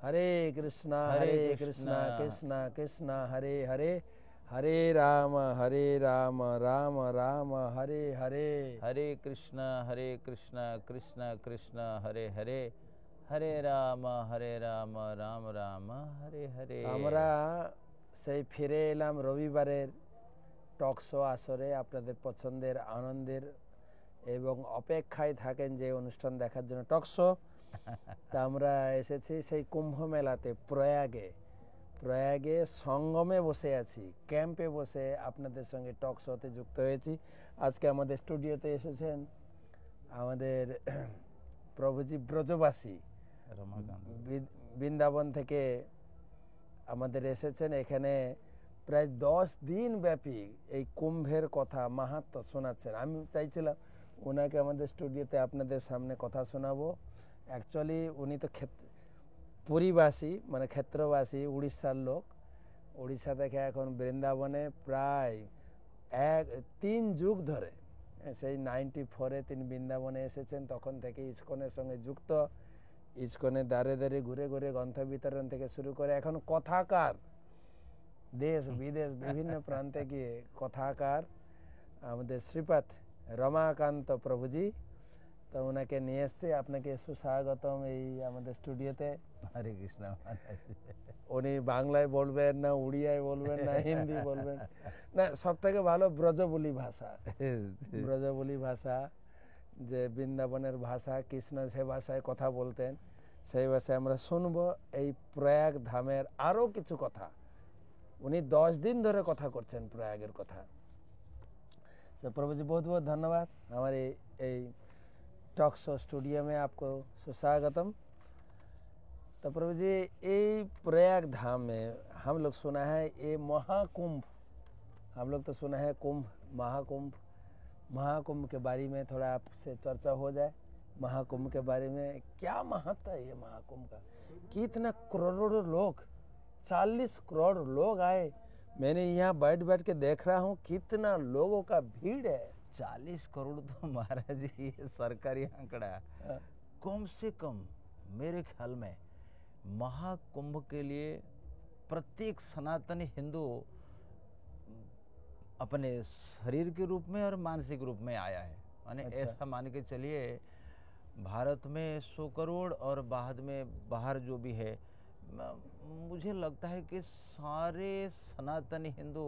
हरे कृष्णा कृष्णा कृष्णा हरे हरे, हरे राम राम राम हरे हरे। हरे कृष्णा कृष्णा कृष्णा हरे हरे, हरे राम राम राम हरे हरे। আমরা সেই ফিরে এলাম রবিবারের টক শো আসরে, আপনাদের পছন্দের আনন্দের এবং অপেক্ষায় থাকেন যে অনুষ্ঠান দেখার জন্য টক শো। তা আমরা এসেছি সেই কুম্ভ মেলাতে, প্রয়াগে সঙ্গমে বসে আছি, ক্যাম্পে বসে আপনাদের সঙ্গে টক শোতে যুক্ত হয়েছি। আজকে আমাদের স্টুডিওতে এসেছেন আমাদের প্রভুজি ব্রজবাসী বৃন্দাবন থেকে আমাদের এসেছেন। এখানে প্রায় 10 দিন ব্যাপী এই কুম্ভের কথা মাহাত্ম্য শোনাচ্ছেন। আমি চাইছিলাম ওনাকে আমাদের স্টুডিওতে আপনাদের সামনে কথা শোনাবো। অ্যাকচুয়ালি উনি তো পুরীবাসী, মানে ক্ষেত্রবাসী, উড়িষ্যার লোক। উড়িষ্যা থেকে এখন বৃন্দাবনে প্রায় 3 যুগ ধরে, সেই 94-এ তিনি বৃন্দাবনে এসেছেন। তখন থেকে ইসকনের সঙ্গে যুক্ত। ইসকনের দ্বারে দ্বারে ঘুরে ঘুরে গ্রন্থ বিতরণ থেকে শুরু করে এখন কথাকার, দেশ বিদেশ বিভিন্ন প্রান্তে গিয়ে কথাকার আমাদের শ্রীপাদ রমাকান্ত প্রভুজি। তো ওনাকে নিয়ে এসছে, আপনাকে সুস্বাগতম এই আমাদের স্টুডিওতে। হরে কৃষ্ণ। উনি বাংলায় বলবেন না, উড়িয়ায় বলবেন না, হিন্দি বলবেন না, সব থেকে ভালো ব্রজবুলি ভাষা, যে বৃন্দাবনের ভাষা, কৃষ্ণ সে ভাষায় কথা বলতেন, সেই ভাষায় আমরা শুনবো এই প্রয়াগ ধামের আরও কিছু কথা। উনি 10 दिन ধরে কথা করছেন প্রয়াগের কথা। तो प्रभु जी बहुत बहुत धन्यवाद हमारे टॉक शो स्टूडियो में, आपको सुस्वागतम। तो प्रभु जी, ये प्रयाग धाम में हम लोग सुना है ये महाकुंभ, हम लोग तो सुना है कुंभ, महाकुंभ के बारे में थोड़ा आपसे चर्चा हो जाए। महाकुंभ के बारे में क्या महत्व है ये महाकुंभ का? कितना करोड़ों लोग, 40 करोड़ लोग आए। मैंने यहाँ बैठ बैठ के देख रहा हूँ कितना लोगों का भीड़ है। 40 करोड़ तो महाराज जी ये सरकारी आंकड़ा। कम से कम मेरे ख्याल में महाकुंभ के लिए प्रत्येक सनातनी हिंदू अपने शरीर के रूप में और मानसिक रूप में आया है। माने ऐसा मान के चलिए, भारत में 100 करोड़ और बाहर जो भी है, मुझे लगता है कि सारे सनातनी हिंदू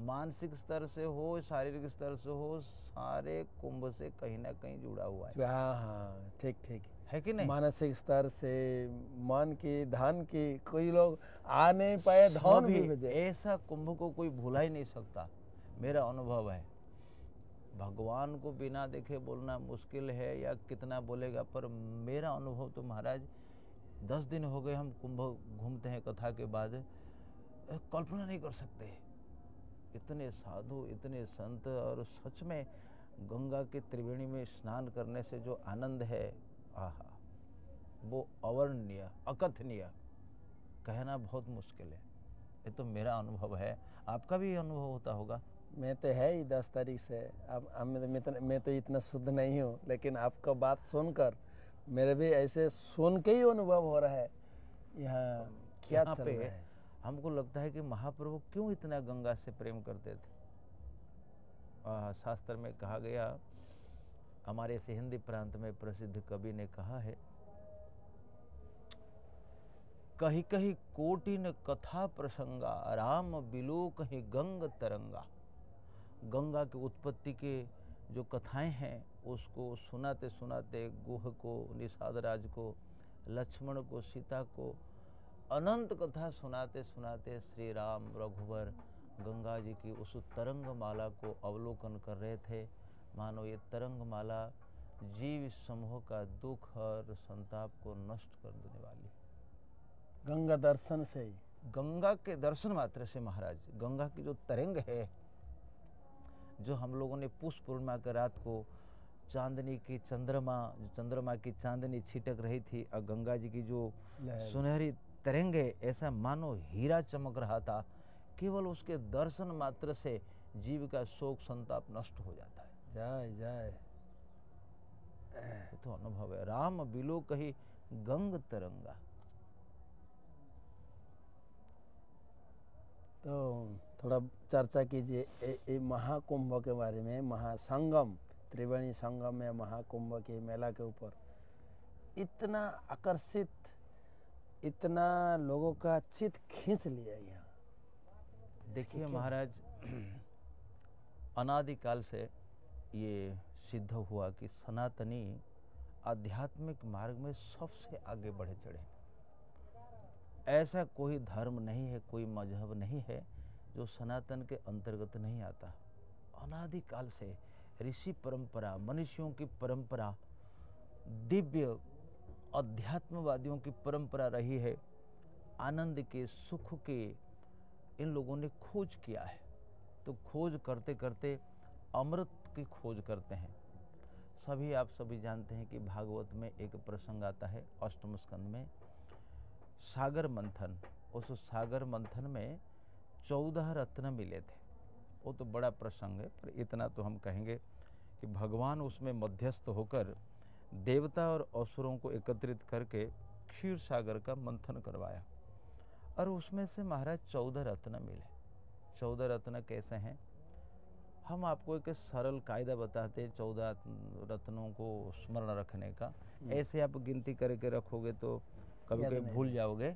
मानसिक स्तर से हो, शारीरिक स्तर से हो, सारे कुंभ से कहीं ना कहीं जुड़ा हुआ है। हाँ, ठीक है कि नहीं? मानसिक स्तर से, मन की, धन की, कोई लोग आ नहीं पाए, धन भी भेजे। ऐसा कुंभ को कोई भुला ही नहीं सकता, मेरा अनुभव है। भगवान को बिना देखे बोलना मुश्किल है, या कितना बोलेगा, पर मेरा अनुभव तो महाराज 10 दिन हो गए हम कुंभ घूमते हैं कथा के बाद, कल्पना नहीं कर सकते। इतने साधु, इतने संत, और सच में गंगा के त्रिवेणी में स्नान करने से जो आनंद है, आहा, वो अवर्णनीय, अकथनीय, कहना बहुत मुश्किल है। ये तो मेरा अनुभव है, आपका भी अनुभव होता होगा। मैं तो है ही 10 तारीख से। अब मैं तो इतना शुद्ध नहीं हूँ, लेकिन आपका बात सुनकर मेरे भी ऐसे सुन के ही अनुभव हो रहा है यहाँ क्या चल रहा है। हमको लगता है कि महाप्रभु क्यों इतना गंगा से प्रेम करते थे। शास्त्र में कहा गया, हमारे से हिंदी प्रांत में प्रसिद्ध कवि ने कहा है, कही कही कोटिन कथा प्रसंगा, राम बिलो कहीं गंग तरंगा। गंगा की उत्पत्ति के जो कथाएं हैं उसको सुनाते सुनाते गुह को, निषाद राज को, लक्ष्मण को, सीता को अनंत कथा सुनाते सुनाते श्री राम रघुवर गंगा जी की उस तरंग माला को अवलोकन कर रहे थे। मानो ये तरंग माला जीव समूह का दुख और संताप को नष्ट कर देने वाली। गंगा दर्शन से ही, गंगा के दर्शन मात्र से महाराज, गंगा की जो तरंग है, जो हम लोगों ने पुष्प पूर्णिमा की रात को चांदनी की चंद्रमा की चांदनी छिटक रही थी, और गंगा जी की जो सुनहरी तरंगे, ऐसा मानो हीरा चमक रहा था। केवल उसके दर्शन मात्र से जीव का शोक संताप नष्ट हो जाता है। जाए तो अनुभव है, राम बिलो कही गंग तरंगा। तो थोड़ा चर्चा कीजिए ये महाकुंभ के बारे में, महासंगम, त्रिवेणी संगम में महाकुंभ के मेला के ऊपर इतना आकर्षित, इतना लोगों का चित्त खींच लिया यहाँ। देखिए महाराज, अनादिकाल से ये सिद्ध हुआ कि सनातनी आध्यात्मिक मार्ग में सबसे आगे बढ़े चढ़े। ऐसा कोई धर्म नहीं है, कोई मजहब नहीं है जो सनातन के अंतर्गत नहीं आता। अनादिकाल से ऋषि परंपरा, मनुष्यों की परंपरा, दिव्य अध्यात्मवादियों की परंपरा रही है। आनंद के, सुख के इन लोगों ने खोज किया है। तो खोज करते करते अमृत की खोज करते हैं। आप सभी जानते हैं कि भागवत में एक प्रसंग आता है 8वें स्कंद में, सागर मंथन। उस सागर मंथन में 14 रत्न मिले थे। वो तो बड़ा प्रसंग है, पर इतना तो हम कहेंगे कि भगवान उसमें मध्यस्थ होकर देवता और असुरों को एकत्रित करके क्षीर सागर का मंथन करवाया, और उसमें से महाराज 14 रत्न मिले। 14 रत्न कैसे हैं? हम आपको एक सरल कायदा बताते हैं 14 रत्नों को स्मरण रखने का। ऐसे आप गिनती करके रखोगे तो कभी कभी भूल जाओगे,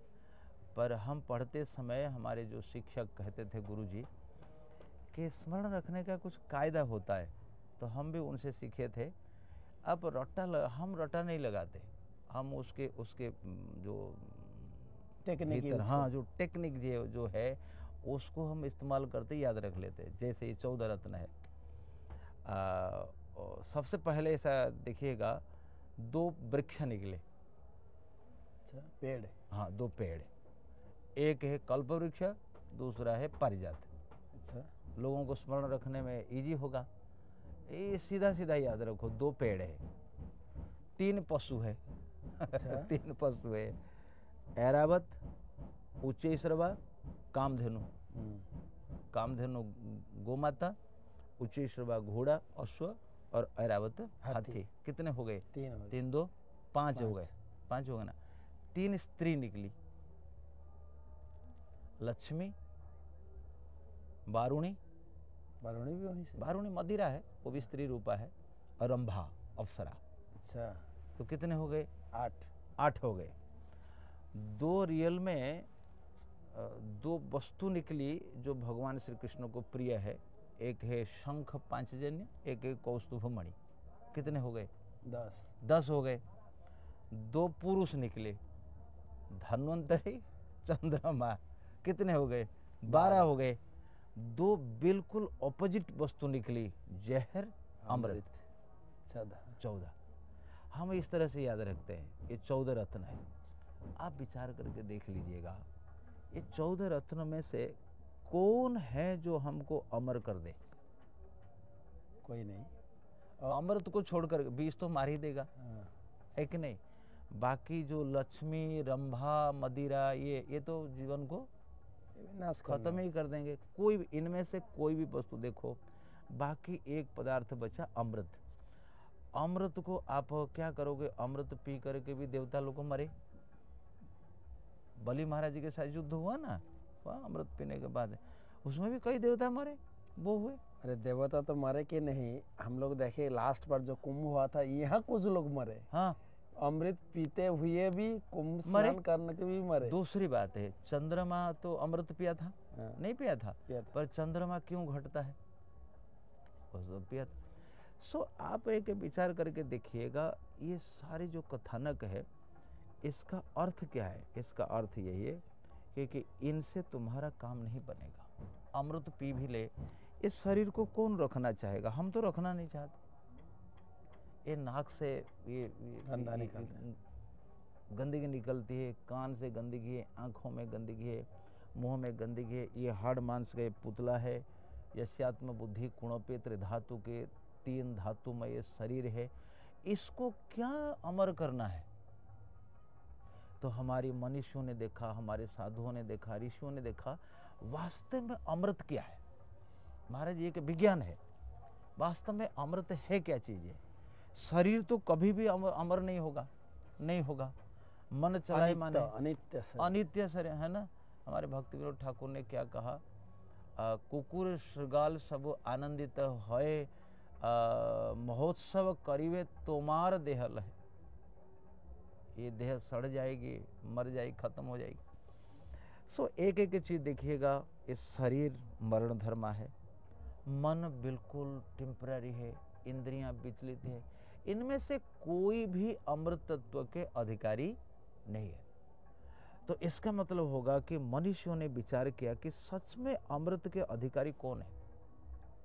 पर हम पढ़ते समय हमारे जो शिक्षक कहते थे, गुरुजी, कि स्मरण रखने का कुछ कायदा होता है, तो हम भी उनसे सीखे थे। अब हम रटा नहीं लगाते, हम उसके जो टेक्निक, हाँ, जो टेक्निक जो है उसको हम इस्तेमाल करते याद रख लेते। जैसे ये 14 रत्न है। सबसे पहले ऐसा देखिएगा, 2 वृक्ष निकले। अच्छा, पेड़। हाँ, 2 पेड़, एक है कल्प वृक्ष, दूसरा है पारिजात। अच्छा, लोगों को स्मरण रखने में इजी होगा। ये सीधा सीधा याद रखो, 2 पेड़ है, 3 पशु है। अच्छा। 3 पशु है, ऐरावत, उच्चैश्रवा, कामधेनु। कामधेनु गोमाता, उच्चैश्रवा घोड़ा अश्व, और ऐरावत हाथी। कितने हो गए? 3 2 5 हो गए। 5 हो गए ना। 3 स्त्री निकली, लक्ष्मी, वारुणी भी वहीं से। वारुणी मदिरा है, वो भी स्त्री रूपा है, और रंभा, अप्सरा। अच्छा, तो कितने हो गए? 8 हो गए। 2 रियल में 2 वस्तु निकली जो भगवान श्री कृष्ण को प्रिय है। एक है शंख पांचजन्य, एक है कौस्तुभ मणि। कितने हो गए? 10 हो गए। 2 पुरुष निकले, धन्वंतरी, चंद्रमा। कितने हो गए? 12 हो गए। 2 बिल्कुल ऑपोजिट वस्तु निकली, जहर, अमृत। 14। हम इस तरह से याद रखते हैं। ये 14 रत्न है। आप विचार करके देख लीजिएगा, ये 14 रत्न में से कौन है जो हमको अमर कर दे? कोई नहीं। अमृत को छोड़कर 20 तो मार ही देगा, है कि नहीं? बाकी जो लक्ष्मी, रंभा, मदिरा, ये तो जीवन को खत्म ही कर देंगे। कोई इनमें से कोई भी वस्तु देखो, बाकी एक पदार्थ बचा, अमृत। अमृत को आप क्या करोगे? अमृत पी करके भी देवता लोग मरे। बलि महाराज जी के साथ युद्ध हुआ ना, अमृत पीने के बाद, उसमें भी कई देवता मरे, वो हुए। अरे देवता तो मरे कि नहीं, हम लोग देखे लास्ट पर जो कुंभ हुआ था, यहाँ कुछ लोग मरे। हाँ, अमृत पीते हुए भी, कुंभ स्नान करने के भी मरे। दूसरी बात है, चंद्रमा तो अमृत पिया था? नहीं पिया था। पर चंद्रमा क्यों घटता है? पिया था। सो आप एक विचार करके देखिएगा, ये सारे जो कथानक है, इसका अर्थ क्या है? इसका अर्थ यही है कि इनसे तुम्हारा काम नहीं बनेगा। अमृत पी भी ले, इस शरीर को कौन रखना चाहेगा? हम तो रखना नहीं चाहते। ये नाक से ये गंदगी निकलती है, कान से गंदगी है, आंखों में गंदगी है, मुंह में गंदगी है। ये हाड़ मांस का पुतला है। यस्यात्म बुद्धि कुणपे त्रिधातु के 3 धातुमय ये शरीर है। इसको क्या अमर करना है? तो हमारी मनुष्यों ने देखा, हमारे साधुओं ने देखा, ऋषियों ने देखा, वास्तव में अमृत क्या है। महाराज, ये एक विज्ञान है। वास्तव में अमृत है क्या चीज है? शरीर तो कभी भी अमर नहीं होगा। मन चलाए माने अनित्य शरीर है ना। हमारे भक्ति विनोद ठाकुर ने क्या कहा कुकुर श्रृगाल सब आनंदित होए, महोत्सव करीबे तोमार देह लहे। ये देह सड़ जाएगी, मर जाएगी, खत्म हो जाएगी। सो एक एक चीज देखिएगा, इस शरीर मरण धर्मा है, मन बिल्कुल टेम्पररी है, इंद्रियां विचलित है, इनमें से कोई भी अमृत तत्व के अधिकारी नहीं है। तो इसका मतलब होगा कि मनुष्यों ने विचार किया कि सच में अमृत के अधिकारी कौन है,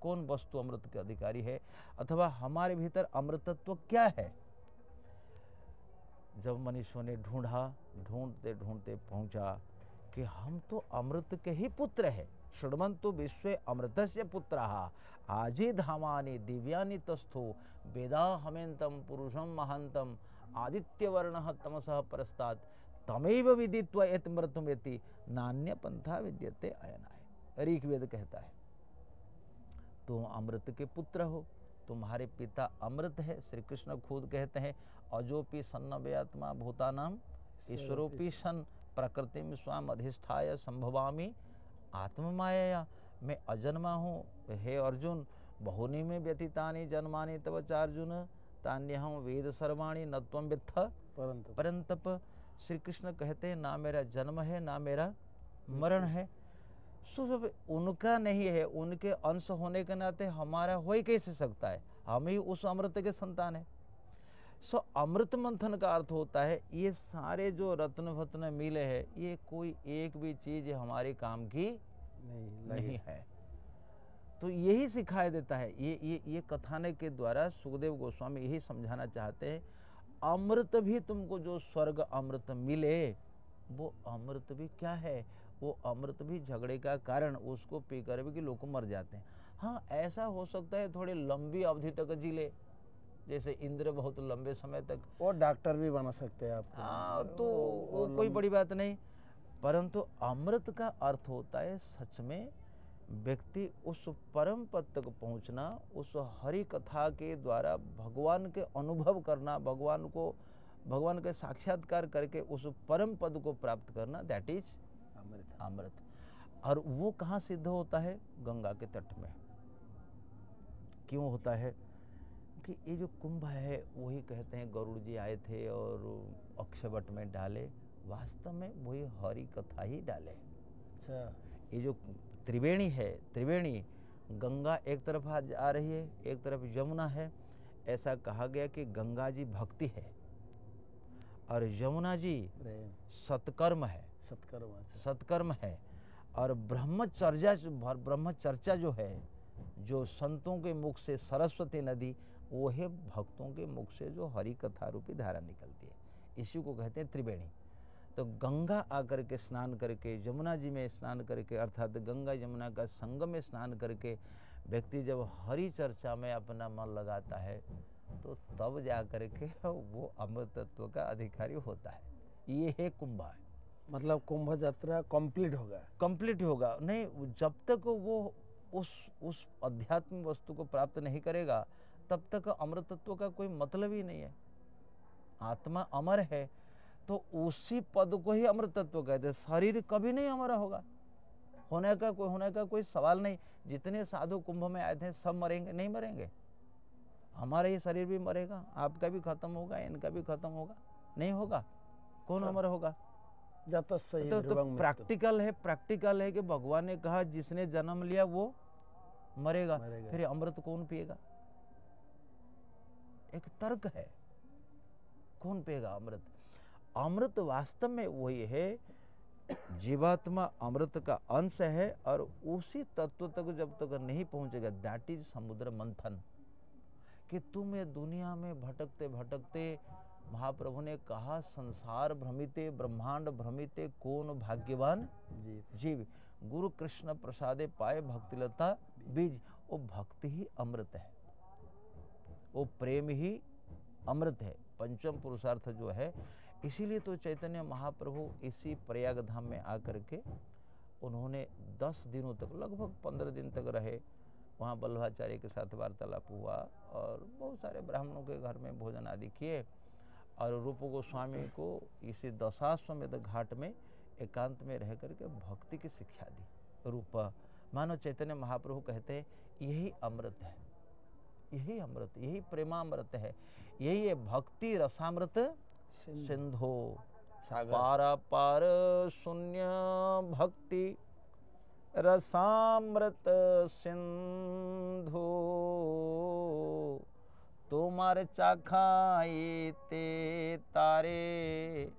कौन वस्तु अमृत के अधिकारी है, अथवा हमारे भीतर अमृत तत्व क्या है। जब मनुष्यों ने ढूंढा, ढूंढते ढूंढते पहुंचा कि हम तो अमृत के ही पुत्र हैं। शृण्वन्तु विश्वे अमृतस्य पुत्रः आजी धामानि दिव्यानि तस्थो वेदा हमेन्तम पुरुषम महांतम आदित्यवर्णः तमसः परस्तात् तमेव विदित्वा यत्मृतमेति नान्य पंथा विद्यते अयनाय। ऋग्वेद कहता है तुम अमृत के पुत्र हो, तुम्हारे पिता अमृत है। श्री कृष्ण खुद कहते हैं अजोपि सन्नव्यात्मा भूतानाम ईश्वरोपि सन प्रकृतिम स्वाम अधिष्ठाय संभवामि आत्ममाया। मैं अजन्मा हूँ हे अर्जुन, बहुनी में व्यतीतानि जन्मानि तव चार्जुन, तान्यहं वेद सर्वाणि न त्वं वित्थ परंतप। श्री कृष्ण कहते हैं ना मेरा जन्म है ना मेरा मरण है। सब उनका नहीं है, उनके अंश होने के नाते हमारा हो ही कैसे सकता है, हम ही उस अमृत के संतान है। सो अमृत मंथन का अर्थ होता है ये सारे जो रत्न भत्न मिले हैं, ये कोई एक भी चीज हमारे काम की नहीं है। तो यही सिखाया देता है। ये कथानक के द्वारा सुखदेव गोस्वामी यही समझाना चाहते हैं, अमृत भी तुमको जो स्वर्ग अमृत मिले, वो अमृत भी क्या है, वो अमृत भी झगड़े का कारण, उसको पीकर भी कि लोग मर जाते हैं। हाँ, ऐसा हो सकता है थोड़ी लंबी अवधि तक जी ले, जैसे इंद्र बहुत लंबे समय तक, वो डॉक्टर भी बना सकते हैं आप। तो वो कोई बड़ी बात नहीं। परंतु अमृत का अर्थ होता है सच में व्यक्ति उस परम पद तक पहुंचना, उस हरि कथा के द्वारा भगवान के अनुभव करना, भगवान के साक्षात्कार करके उस परम पद को प्राप्त करना, दैट इज अमृत। और वो कहाँ सिद्ध होता है? गंगा के तट में। क्यों होता है कि ये जो कुंभ है, वही कहते हैं गरुड़ जी आए थे और अक्षयवट में डाले, वास्तव में वही हरि कथा ही डाले। अच्छा, ये जो त्रिवेणी है, त्रिवेणी गंगा एक तरफ आ रही है, एक तरफ यमुना है। ऐसा कहा गया कि गंगा जी भक्ति है और यमुना जी सत्कर्म है, सत्कर्म है। और ब्रह्मचर्चा जो है, जो संतों के मुख से सरस्वती नदी, वो है भक्तों के मुख से जो हरि कथा रूपी धारा निकलती है, इसी को कहते हैं त्रिवेणी। तो गंगा आकर के स्नान करके, यमुना जी में स्नान करके, अर्थात गंगा यमुना का संगम में स्नान करके व्यक्ति जब हरि चर्चा में अपना मन लगाता है, तो तब जा करके वो अमृत तत्व का अधिकारी होता है। ये है कुंभ। मतलब कुंभ यात्रा कंप्लीट होगा नहीं, जब तक वो उस अध्यात्म वस्तु को प्राप्त नहीं करेगा, तब तक अमृत तत्व का कोई मतलब ही नहीं है। आत्मा अमर है तो उसी पद को ही अमृत तत्व कहते हैं। शरीर कभी नहीं हमारा होगा, होने का कोई सवाल नहीं। जितने साधु कुंभ में आए थे सब मरेंगे? नहीं मरेंगे। हमारा ये शरीर भी मरेगा, आपका भी खत्म होगा, इनका भी खत्म होगा, नहीं होगा। कौन अमर होगा? तो प्रैक्टिकल है कि भगवान ने कहा जिसने जन्म लिया वो मरेगा। फिर अमृत कौन पिएगा? एक तर्क है, कौन पिएगा अमृत? अमृत वास्तव में वही है, जीवात्मा अमृत का अंश है, और उसी तत्व तक जब तक नहीं पहुंचेगा, दैट इज समुद्र मंथन। कि तुम ये दुनिया में भटकते भटकते, महाप्रभु ने कहा संसार भ्रमिते ब्रह्मांड भ्रमिते कौन भाग्यवान जीव, गुरु कृष्ण प्रसादे पाए भक्तिलता बीज। वो भक्ति ही अमृत है, वो प्रेम ही अमृत है, पंचम पुरुषार्थ जो है। इसीलिए तो चैतन्य महाप्रभु इसी प्रयाग धाम में आकर के उन्होंने 10 दिनों तक, लगभग 15 दिन तक रहे। वहाँ बल्लभाचार्य के साथ वार्तालाप हुआ और बहुत सारे ब्राह्मणों के घर में भोजन आदि किए, और रूप गोस्वामी को इसी दशाश्वमेध घाट में एकांत में रह करके भक्ति की शिक्षा दी। रूप मानो चैतन्य महाप्रभु कहते हैं यही अमृत है, यही अमृत, यही प्रेमामृत है, यही है भक्ति रसामृत सिंधु। पारा पार शून्य भक्ति रसामृत सिंधु, तुम्हारे चाखाई ते तारे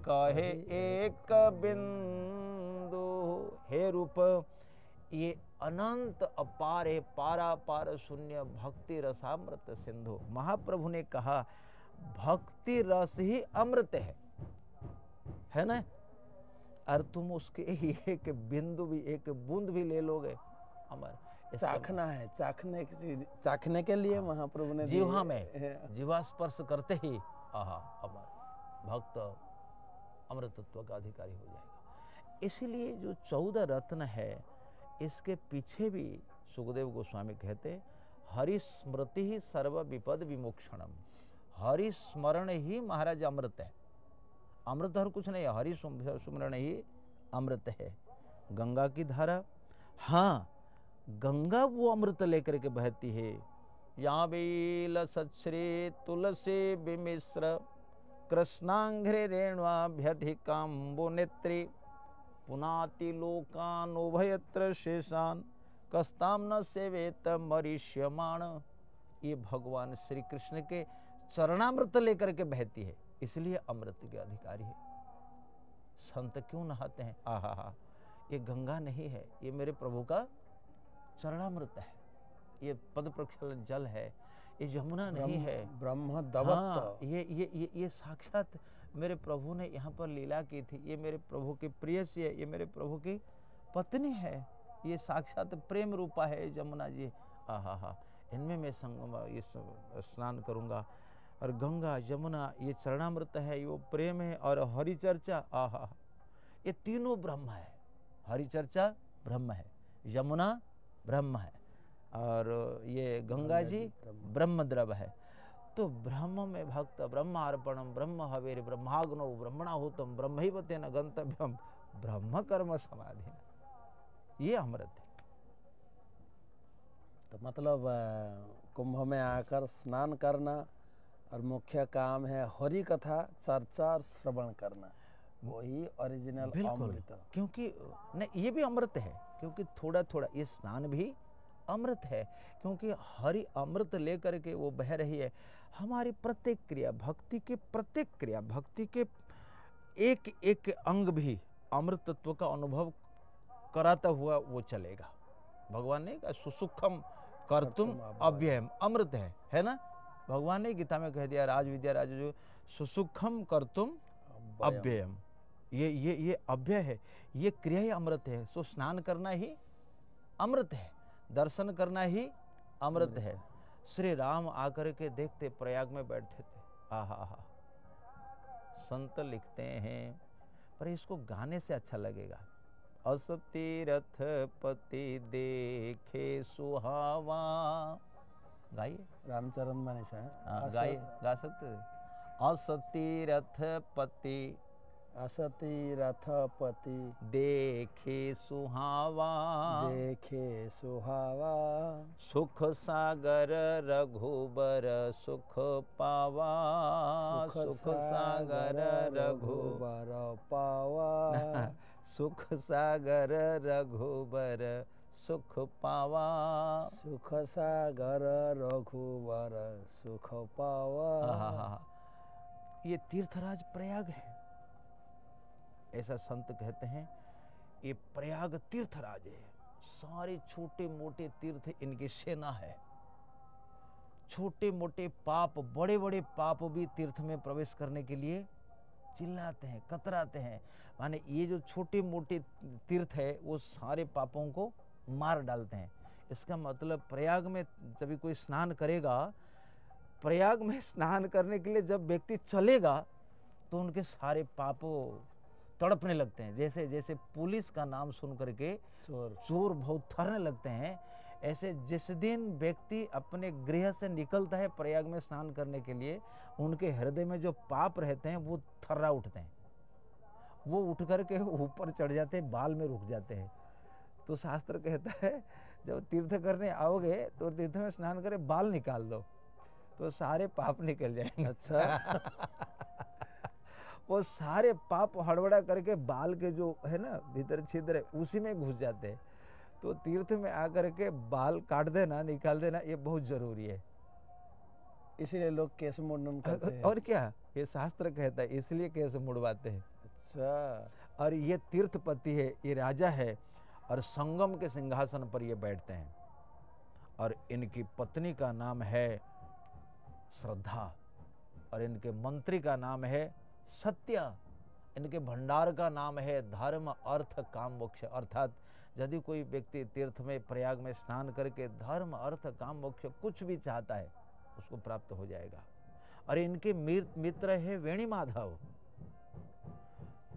कहे एक बिंदु। हे रूप, ये अनंत अपार है, पारा पार शून्य भक्ति रसामृत सिंधु। महाप्रभु ने कहा भक्ति रस ही अमृत है ना, और तुम उसके एक बिंदु भी, एक बूंद भी ले लोगे अमर। चाखना है, चाखने के लिए महाप्रभु ने जीवा में जीवा स्पर्श करते ही आहा अमर भक्त अमृतत्व का अधिकारी हो जाएगा। इसीलिए जो 14 रत्न है, इसके पीछे भी सुखदेव गोस्वामी कहते हरि स्मृति ही सर्व विपद विमोक्षणम। हरि स्मरण ही महाराज अमृत है। अमृत और कुछ नहीं है, हरि स्मरण ही अमृत है। गंगा की धारा, हाँ गंगा वो अमृत लेकर के बहती है। यहाँ बेल सच्छ्री तुलसी विमिश्र कृष्णांघ्रे रेण्वाभ्यधिकाम्बो नेत्री पुनाति लोकान उभयत्र शेषान कस्ताम न सेवेत मरीष्यमाण। ये भगवान श्री कृष्ण के चरणामृत लेकर के बहती है, इसलिए अमृत के अधिकारी है। संत क्यों नहाते हैं? आहा, ये गंगा नहीं है, ये मेरे प्रभु का चरणामृत है, ये पद प्रक्षालन जल है, ये यमुना नहीं है, ब्रह्म दवत्त। हाँ, ये साक्षात मेरे प्रभु ने यहाँ पर लीला की थी। ये मेरे प्रभु की प्रेयसी है, ये मेरे प्रभु की पत्नी है, ये साक्षात प्रेम रूपा है यमुना जी। आहा, इनमें मैं संगम ये स्नान करूँगा। और गंगा यमुना ये चरणामृत है, ये वो प्रेम है। और हरि चर्चा, आहा, ये तीनों ब्रह्म है। हरि चर्चा ब्रह्म है, यमुना ब्रह्म है, और ये गंगा जी ब्रह्म द्रव है। तो ब्रह्म में भक्त ब्रह्मार्पणम ब्रह्म हवेर ब्रह्माग्नो ब्रह्मणाहुतम ब्रह्मैवतेन गंतव्यम ब्रह्म कर्म समाधि। ये अमृत है। तो मतलब कुंभ में आकर स्नान करना और मुख्य काम है हरि कथा चर्चा और श्रवण करना, वही ओरिजिनल अमृत। क्योंकि नहीं, ये भी अमृत है, क्योंकि थोड़ा थोड़ा ये स्नान भी अमृत है, क्योंकि हरि अमृत लेकर के वो बह रही है। हमारी प्रत्येक क्रिया, भक्ति के प्रत्येक क्रिया, भक्ति के एक एक अंग भी अमृत तत्व का अनुभव कराता हुआ वो चलेगा। भगवान ने कहा सुसुखम कर्तुम अव्ययम, अमृत है ना। भगवान ने गीता में कह दिया, राज विद्या राज जो सुसुखम कर्तुम अव्ययम, ये अव्यय है, ये क्रिया ही अमृत है। सो स्नान करना ही अमृत है, दर्शन करना ही अमृत है। श्री राम आकर के देखते प्रयाग में बैठे थे, आहा, संत लिखते हैं, पर इसको गाने से अच्छा लगेगा। अस तीरथ पति देखे सुहावा, गाइए। रामचरण मानस है, गाइए, गा सकते थे। अस तीरथ पति, असती रथपति देखे सुहावा, देखे सुहावा, सुख सागर रघुबर सुख पावा, सुख सागर रघुबर पावा, सुख सागर रघुबर सुख पावा, सुख सागर रघुबर सुख पावा। ये तीर्थराज प्रयाग है, ऐसा संत कहते हैं। ये प्रयाग तीर्थराज है, सारे छोटे मोटे तीर्थ इनकी सेना है। छोटे मोटे पाप, बड़े बड़े पाप भी तीर्थ में प्रवेश करने के लिए चिल्लाते हैं, कतराते हैं। माने ये जो छोटे मोटे तीर्थ है वो सारे पापों को मार डालते हैं। इसका मतलब प्रयाग में जब कोई स्नान करेगा, प्रयाग में स्नान करने के लिए जब व्यक्ति चलेगा तो उनके सारे पापों तड़पने लगते हैं। जैसे जैसे पुलिस का नाम सुन करके चोर बहुत थरने लगते हैं, ऐसे जिस दिन व्यक्ति अपने गृह से निकलता है प्रयाग में स्नान करने के लिए, उनके हृदय में जो पाप रहते हैं वो थर्रा उठते हैं, वो उठ करके ऊपर चढ़ जाते हैं, बाल में रुक जाते हैं। तो शास्त्र कहता है जब तीर्थ करने आओगे तो तीर्थ में स्नान करे बाल निकाल दो तो सारे पाप निकल जाएंगे। अच्छा। वो सारे पाप हड़बड़ा करके बाल के जो है ना भीतर छिद्र है उसी में घुस जाते हैं। तो तीर्थ में आकर के बाल काट देना, निकाल देना, ये बहुत जरूरी है। इसीलिए लोग केस मुंडन करते हैं। और क्या, ये शास्त्र कहता है, इसलिए केस मुड़वाते हैं। अच्छा। और ये तीर्थपति है, ये राजा है, और संगम के सिंहासन पर ये बैठते हैं। और इनकी पत्नी का नाम है श्रद्धा, और इनके मंत्री का नाम है सत्य, इनके भंडार का नाम है धर्म अर्थ काम मोक्ष। अर्थात यदि कोई व्यक्ति तीर्थ में प्रयाग में स्नान करके धर्म अर्थ काम मोक्ष कुछ भी चाहता है उसको प्राप्त हो जाएगा। और इनके मित्र है वेणी माधव।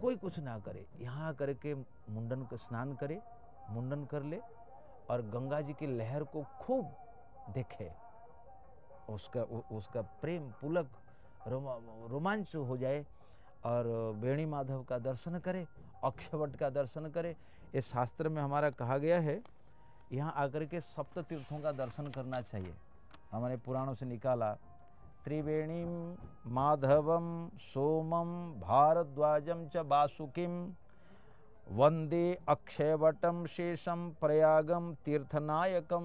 कोई कुछ ना करे, यहाँ करके मुंडन का स्नान करे, मुंडन कर ले और गंगा जी की लहर को खूब देखे, उसका प्रेम पुलक रोमांच हो जाए, और वेणी माधव का दर्शन करे, अक्षयवट का दर्शन करे। इस शास्त्र में हमारा कहा गया है यहाँ आकर के सप्त तीर्थों का दर्शन करना चाहिए। हमारे पुराणों से निकाला, त्रिवेणीम माधवम सोमम भारद्वाजम च वासुकिम वंदे अक्षयवटम शेषम प्रयागम तीर्थनायकम।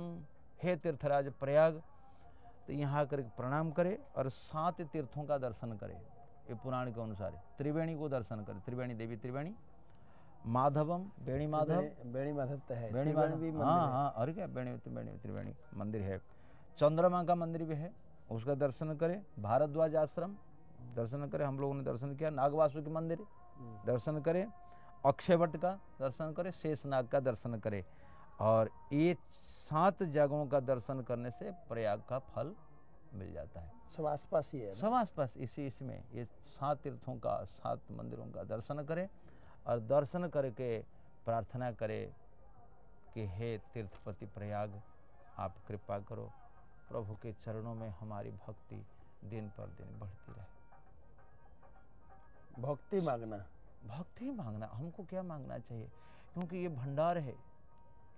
हे तीर्थराज प्रयाग, तो यहाँ आकर प्रणाम करे और 7 तीर्थों का दर्शन करे। ये पुराण के अनुसार है। त्रिवेणी को दर्शन करे, त्रिवेणी देवी त्रिवेणी, माधवम वेणी माधव, वेणी माधव तो है, वेणी त्रिवेणी भी माधव, मंदिर हाँ है। हाँ, और क्या, त्रिवेणी मंदिर है। चंद्रमा का मंदिर भी है, उसका दर्शन करे। भारद्वाज आश्रम दर्शन करे, हम लोगों ने दर्शन किया। नागवासु के मंदिर दर्शन करे, अक्षयवट का दर्शन करे, शेषनाग का दर्शन करे। और ये 7 जगहों का दर्शन करने से प्रयाग का फल मिल जाता है। सब आसपास ही है, सब आसपास इसमें ये 7 तीर्थों का, 7 मंदिरों का दर्शन करे, और दर्शन करके प्रार्थना करे कि हे तीर्थपति प्रयाग, आप कृपा करो, प्रभु के चरणों में हमारी भक्ति दिन पर दिन बढ़ती रहे। भक्ति मांगना, भक्ति मांगना, हमको क्या मांगना चाहिए, क्योंकि ये भंडार है,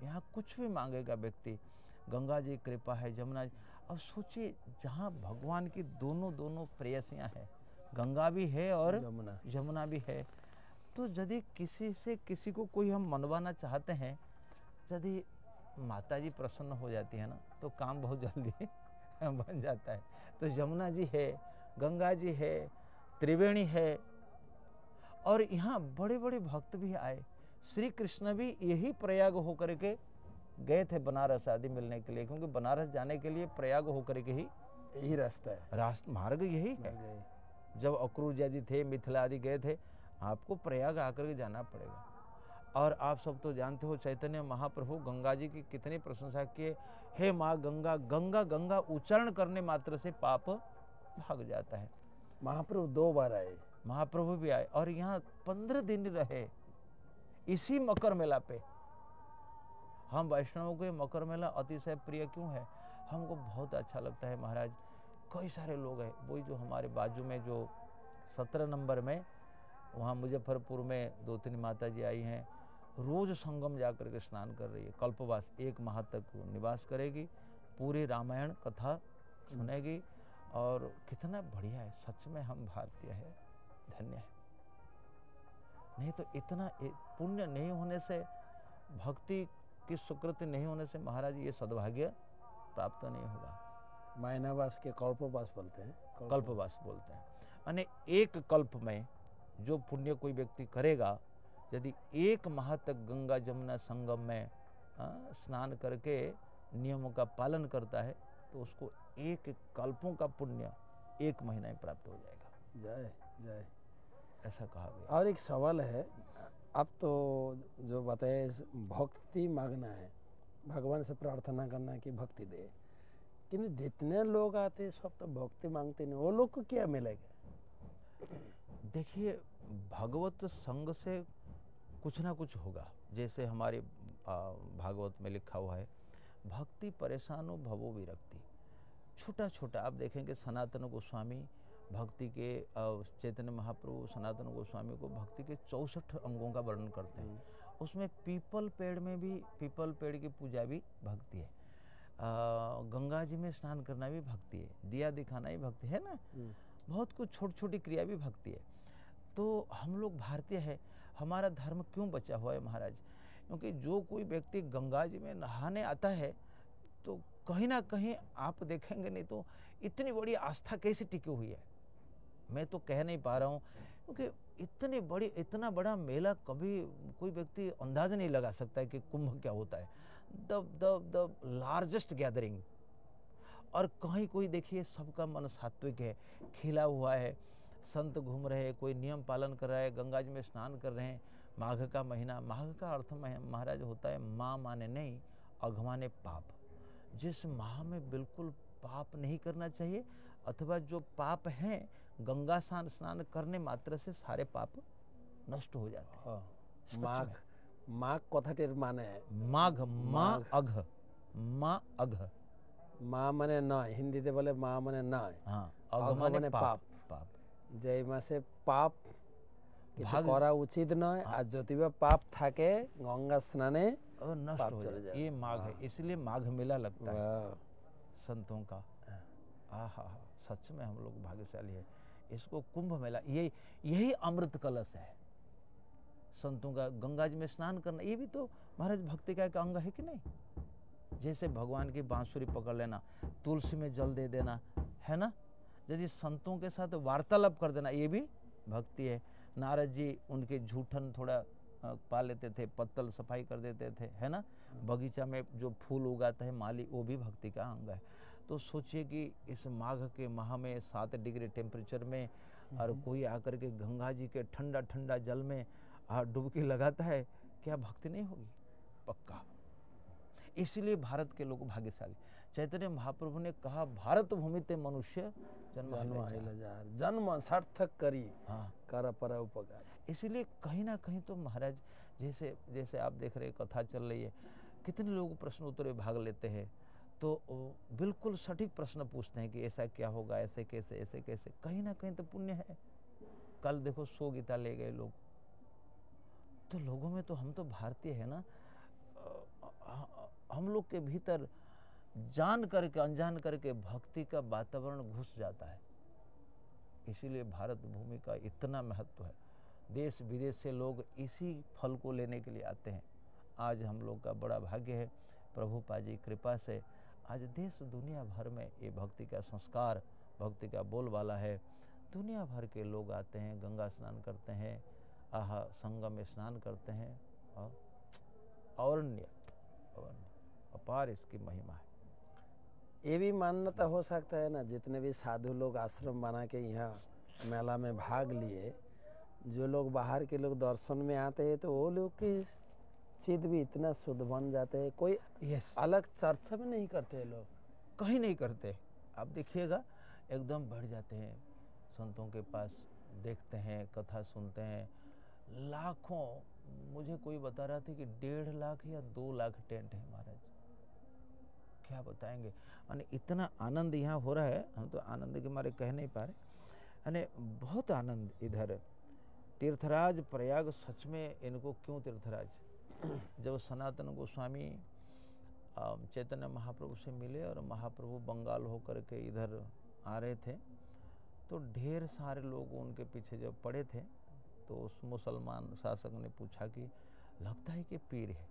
यहाँ कुछ भी मांगेगा व्यक्ति। गंगा जी कृपा है, जमुना जी। अब सोचिए, जहाँ भगवान की दोनों प्रेयसियां हैं, गंगा भी है और जमुना भी है, तो यदि किसी से किसी को कोई हम मनवाना चाहते हैं, यदि माता जी प्रसन्न हो जाती है ना, तो काम बहुत जल्दी बन जाता है। तो यमुना जी है, गंगा जी है, त्रिवेणी है, और यहाँ बड़े बड़े भक्त भी आए। श्री कृष्ण भी यही प्रयाग होकर के गए थे बनारस आदि मिलने के लिए, क्योंकि बनारस जाने के लिए प्रयाग होकर के ही यही रास्ता है, मार्ग यही है। जब अक्रूर जी थे, मिथिला आदि गए थे, आपको प्रयाग आकर के जाना पड़ेगा। और आप सब तो जानते हो, चैतन्य महाप्रभु गंगा जी की कितनी प्रशंसा किए। हे माँ गंगा, गंगा गंगा उच्चारण करने मात्र से पाप भाग जाता है। महाप्रभु 2 बार आए, महाप्रभु भी आए, और यहाँ 15 दिन रहे इसी मकर मेला पे। हम वैष्णवों को ये मकर मेला अतिशय प्रिय क्यों है, हमको बहुत अच्छा लगता है महाराज। कई सारे लोग हैं, वही जो हमारे बाजू में जो 17 नंबर में, वहाँ मुजफ्फरपुर में 2-3 माता जी आई हैं, रोज संगम जाकर के स्नान कर रही है। कल्पवास 1 माह तक वो निवास करेगी, पूरी रामायण कथा सुनेगी, और कितना बढ़िया है। सच में हम भारतीय है, धन्य है। नहीं तो इतना पुण्य नहीं होने से, भक्ति की सुकृति नहीं होने से महाराज ये सद्भाग्य प्राप्त नहीं होगा। मायनावास के कल्पवास बोलते हैं, कल्पवास बोलते हैं। माने 1 कल्प में जो पुण्य कोई व्यक्ति करेगा, यदि 1 माह तक गंगा जमुना संगम में स्नान करके नियमों का पालन करता है, तो उसको 1 कल्पों का पुण्य 1 महीना में प्राप्त हो जाएगा। जय जय, ऐसा कहा गया। और एक सवाल है, अब तो जो बताए भक्ति मांगना है, भगवान से प्रार्थना करना कि भक्ति दे, किंतु जितने लोग आते सब तो भक्ति मांगते नहीं, वो लोग को क्या मिलेगा? देखिए, भगवत संग से कुछ ना कुछ होगा। जैसे हमारे भागवत में लिखा हुआ है, भक्ति परेशानो भवो विरक्ति। छोटा छोटा आप देखेंगे, सनातन गोस्वामी भक्ति के, चैतन्य महाप्रभु सनातन गोस्वामी को भक्ति के 64 अंगों का वर्णन करते हैं। उसमें पीपल पेड़ में भी, पीपल पेड़ की पूजा भी भक्ति है, गंगा जी में स्नान करना भी भक्ति है, दिया दिखाना भी भक्ति है ना, बहुत कुछ छोटी छोटी क्रिया भी भक्ति है। तो हम लोग भारतीय है, हमारा धर्म क्यों बचा हुआ है महाराज? क्योंकि जो कोई व्यक्ति गंगा जी में नहाने आता है तो कहीं ना कहीं आप देखेंगे, नहीं तो इतनी बड़ी आस्था कैसे टिकी हुई है, मैं तो कह नहीं पा रहा हूँ, क्योंकि इतना बड़ा मेला कभी कोई व्यक्ति अंदाजा नहीं लगा सकता है कि कुंभ क्या होता है। द लार्जेस्ट गैदरिंग, और कहीं कोई देखिए सबका मन सात्विक है, खिला हुआ है, संत घूम रहे हैं, कोई नियम पालन कर रहा है, गंगा जी में स्नान कर रहे हैं। माघ का महीना, माघ का अर्थ महाराज होता है माँ माने नहीं, अघ माने पाप। जिस माह में बिल्कुल पाप नहीं करना चाहिए, अथवा जो पाप हैं गंगा स्नान करने मात्र से सारे पाप नष्ट हो जाते हैं। माघ, माघ কথাটির মানে माघ, माँ अघ, माँ अघ, মা মানে নয়, হিন্দিতে বলে মা মানে নয়, हाँ, অঘ মানে পাপ। পাপ, যে মাসে পাপ কিছু भाग করা উচিত নয়, আর যদি বা পাপ থাকে গঙ্গা স্নানে नष्ट पाप हो चले जाए, जाए। ये माघ है, इसलिए माघ मेला लगता है वाह, संतों का। आहा, सच में हम लोग भाग्यशाली है। इसको कुंभ मेला, यही अमृत कलश है संतों का। गंगा जी में स्नान करना ये भी तो महाराज भक्ति का एक अंग है कि नहीं? जैसे भगवान की बांसुरी पकड़ लेना, तुलसी में जल दे देना, है ना, यदि संतों के साथ वार्तालाप कर देना, ये भी भक्ति है। नारद जी उनके झूठन थोड़ा पा लेते थे, पत्तल सफाई कर देते थे, है ना, बगीचा में जो फूल उगाता है माली, वो भी भक्ति का अंग है। तो सोचिए कि इस माघ के माह में 7 डिग्री टेम्परेचर में और कोई आकर के गंगा जी के ठंडा ठंडा जल में डुबकी लगाता है, क्या भक्ति नहीं होगी? पक्का। इसलिए भारत के लोग भाग्यशाली। चैतन्य महाप्रभु ने कहा, भारत भूमि ते मनुष्य जन्म सार्थक करी, हाँ, कर पर उपकार। इसलिए कहीं ना कहीं तो महाराज, जैसे आप देख रहे कथा चल रही है, कितने लोग प्रश्न उत्तर में भाग लेते हैं, तो बिल्कुल सटीक प्रश्न पूछते हैं कि ऐसा क्या होगा, ऐसे कैसे, ऐसे कैसे। कहीं ना कहीं तो पुण्य है। कल देखो 100 गीता ले गए लोग, तो लोगों में तो, हम तो भारतीय है ना, हम लोग के भीतर जान करके अनजान करके भक्ति का वातावरण घुस जाता है। इसीलिए भारत भूमि का इतना महत्व है। देश विदेश से लोग इसी फल को लेने के लिए आते हैं। आज हम लोग का बड़ा भाग्य है, प्रभुपाद जी कृपा से आज देश दुनिया भर में ये भक्ति का संस्कार, भक्ति का बोलबाला है। दुनिया भर के लोग आते हैं, गंगा स्नान करते हैं, संगम में स्नान करते हैं, और अपार इसकी महिमा है। ये भी मान्यता हो सकता है ना, जितने भी साधु लोग आश्रम बना के यहाँ मेला में भाग लिए, जो लोग बाहर के लोग दर्शन में आते हैं, तो वो लोग की चित्त भी इतना शुद्ध बन जाते हैं, कोई अलग चर्चा भी नहीं करते लोग, कहीं नहीं करते। आप देखिएगा एकदम बढ़ जाते हैं संतों के पास, देखते हैं, कथा सुनते हैं। लाखों, मुझे कोई बता रहा था कि 1.5 लाख या 2 लाख टेंट है महाराज, क्या बताएंगे। यानी इतना आनंद यहाँ हो रहा है, हम तो आनंद के मारे कह नहीं पा रहे। यानी बहुत आनंद इधर। तीर्थराज प्रयाग, सच में इनको क्यों तीर्थराज? जब सनातन गोस्वामी चैतन्य महाप्रभु से मिले और महाप्रभु बंगाल होकर के इधर आ रहे थे, तो ढेर सारे लोग उनके पीछे जब पड़े थे, तो उस मुसलमान शासक ने पूछा कि लगता है कि पीर है।